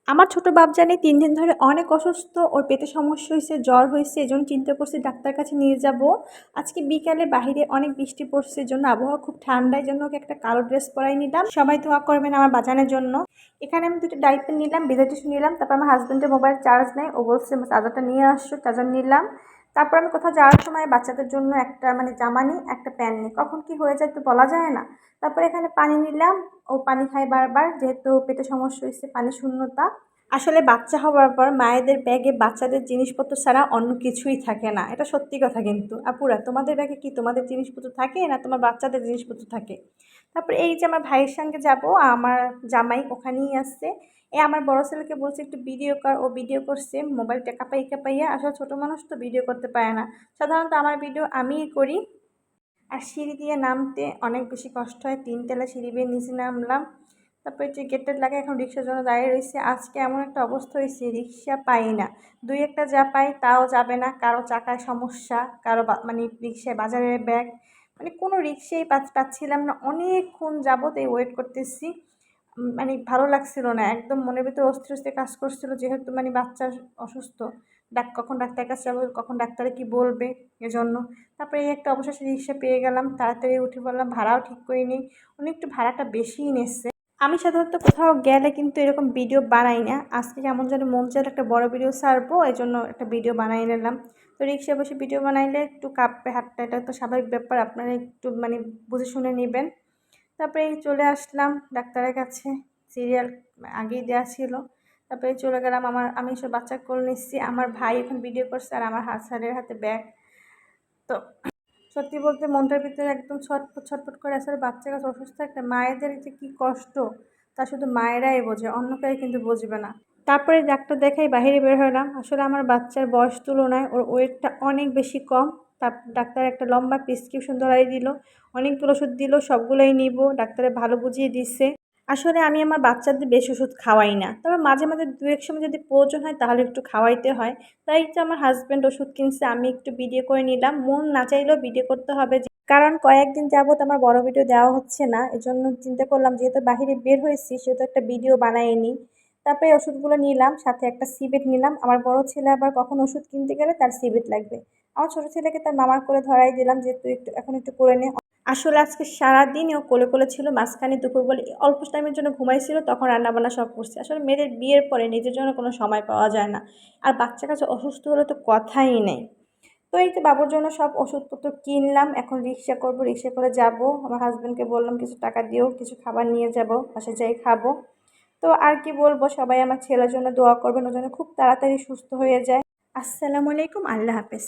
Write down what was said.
আমার ছোট বাপজানে ৩ দিন ধরে অনেক অসুস্থ। ওর পেটে সমস্যা হইছে, জ্বর হইছে। এজন্য চিন্তা করছি ডাক্তারের কাছে নিয়ে যাবো। আজকে বিকালে বাহিরে অনেক বৃষ্টি পড়ছে। এজন্য আবহাওয়া খুব ঠান্ডা। এজন্য ওকে একটা কালো ড্রেস পরাই নিলাম। সবাই দোয়া করবেন আমার বাজানের জন্য। এখানে আমি ২টা ডাইপার নিলাম, বিজয় টিস্যু নিলাম। তারপর আমার হাজবেন্ডের মোবাইল চার্জ নেই। ও বলছে চার্জারটা নিয়ে আসছো, চার্জার নিলাম। তারপর আমি কোথাও যাওয়ার সময় বাচ্চাদের জন্য একটা জামা নিই, একটা প্যান্ট নিই। কখন কি হয়ে যায় তো বলা যায় না। তারপরে এখানে পানি নিলাম। ও পানি খায় বারবার, যেহেতু পেটে সমস্যা হইছে, পানি শূন্যতা। আসলে বাচ্চা হওয়ার পর মায়েদের ব্যাগে বাচ্চাদের জিনিসপত্র ছাড়া অন্য কিছুই থাকে না। এটা সত্যি কথা কিন্তু। আপুরা, তোমাদের ব্যাগে কি তোমাদের জিনিসপত্র থাকে না তোমার বাচ্চাদের জিনিসপত্র থাকে? তারপরে এই যে আমার ভাইয়ের সঙ্গে যাব, আমার জামাই ওখানেই আসছে। আমার বড় ছেলেকে বলছে একটু ভিডিও কর, ও ভিডিও করছে মোবাইলটা কাঁপাইয়া। আসলে ছোট মানুষ তো ভিডিও করতে পারে না। সাধারণত আমার ভিডিও আমিই করি। আর সিঁড়ি দিয়ে নামতে অনেক বেশি কষ্ট হয়। ৩ তলা সিঁড়ি বেয়ে নিচে নামলাম। তারপরে যে গেটটা লাগে, এখন রিক্সার জন্য দাঁড়িয়ে রয়েছে। আজকে এমন একটা অবস্থা হয়েছে, রিক্সা পাই না। ২-১টা যা পাই তাও যাবে না। কারো চাকায় সমস্যা, কারো রিক্সায় বাজারের ব্যাগ, কোনো রিক্সাই পাচ্ছিলাম না। অনেকক্ষণ যাবত এই ওয়েট করতেছি। ভালো লাগছিল না। একদম মনের ভিতরে অস্থির কাজ করছিল, যেহেতু বাচ্চা অসুস্থ। কখন ডাক্তারের কাছে যাবো, কখন ডাক্তারে কি বলবে, এজন্য। তারপরে এই একটা অবশেষে রিক্সা পেয়ে গেলাম। তাড়াতাড়ি উঠে পড়লাম। ভাড়াও ঠিক করিনি। উনি একটু ভাড়াটা বেশিই নিচ্ছে। আমি সাধারণত কোথাও গেলে কিন্তু এরকম ভিডিও বানাই না। আজকে কেমন যেন মন চাইলো একটা বড় ভিডিও ছাড়বো, এজন্য একটা ভিডিও বানিয়ে নিলাম। তো রিক্সায় বসে ভিডিও বানাইলে একটু কাঁপবে হাতটা, এটা তো স্বাভাবিক ব্যাপার। আপনারা একটু বুঝে শুনে নেবেন। তারপরে এই চলে আসলাম ডাক্তারের কাছে। সিরিয়াল আগেই দেওয়া ছিল। তারপরে চলে গেলাম। আমি এসব বাচ্চা কোলে নিচ্ছি। আমার ভাই এখন ভিডিও করছে আর আমার স্যারের হাতে ব্যাগ। তো সত্যি বলতে মনটার ভিতরে একদম ছটফট করে। আসলে বাচ্চা কাছে অসুস্থ একটা মায়েদের যে কী কষ্ট, তা শুধু মায়েরাই বোঝে, অন্য কেউ কিন্তু বুঝবে না। তারপরে ডাক্তার দেখাই বাহিরে বের হলাম। আসলে আমার বাচ্চার বয়স তুলনায় ওর ওয়েটটা অনেক বেশি কম। ডাক্তার একটা লম্বা প্রেসক্রিপশন ধরাই দিল। অনেকগুলো ওষুধ দিল, সবগুলোই নিব। ডাক্তারে ভালো বুঝিয়ে দিচ্ছে। আসলে আমি আমার বাচ্চাদের বেশি ওষুধ খাওয়াই না। তবে মাঝে মাঝে ২-১ সময় যদি প্রয়োজন হয় তাহলে একটু খাওয়াইতে হয়। তাই তো আমার হাজব্যান্ড ওষুধ কিনছে, আমি একটু ভিডিও করে নিলাম। মন না চাইলেও ভিডিও করতে হবে, কারণ কয়েকদিন যাবত আমার বড় ভিডিও দেওয়া হচ্ছে না। এজন্য চিন্তা করলাম যেহেতু বাহিরে বের হয়েছি, সেহেতু একটা ভিডিও বানিয়ে নিই। তারপরে ওষুধগুলো নিলাম, সাথে একটা সিবেট নিলাম। আমার বড় ছেলে আবার কখন ওষুধ কিনতে গেলে তার সিবেট লাগবে। আমার ছোট ছেলেকে তার মামার কোলে ধরাই দিলাম যে তুই এখন একটু করে নে। আসলে আজকে সারাদিন ও কোলে কোলে ছিল। মাঝখানে দুপুরবেলা অল্প টাইমের জন্য ঘুমাইছিল, তখন রান্নাবান্না সব করছে। আসলে মেয়েদের বিয়ের পরে নিজের জন্য কোনো সময় পাওয়া যায় না। আর বাচ্চা কাছে অসুস্থ হলে তো কথাই নেই। তো এই তো বাবুর জন্য সব ওষুধপত্র কিনলাম। এখন রিক্সা করব, রিক্সা করে যাব। আমার হাজব্যান্ডকে বললাম কিছু টাকা দিও, কিছু খাবার নিয়ে যাব, বাসায় যাই খাবো। তো আর কি বলবো, সবাই আমার ছেলের জন্য দোয়া করবেন, ও যেন খুব তাড়াতাড়ি সুস্থ হয়ে যায়। আসসালামু আলাইকুম, আল্লাহ হাফেজ।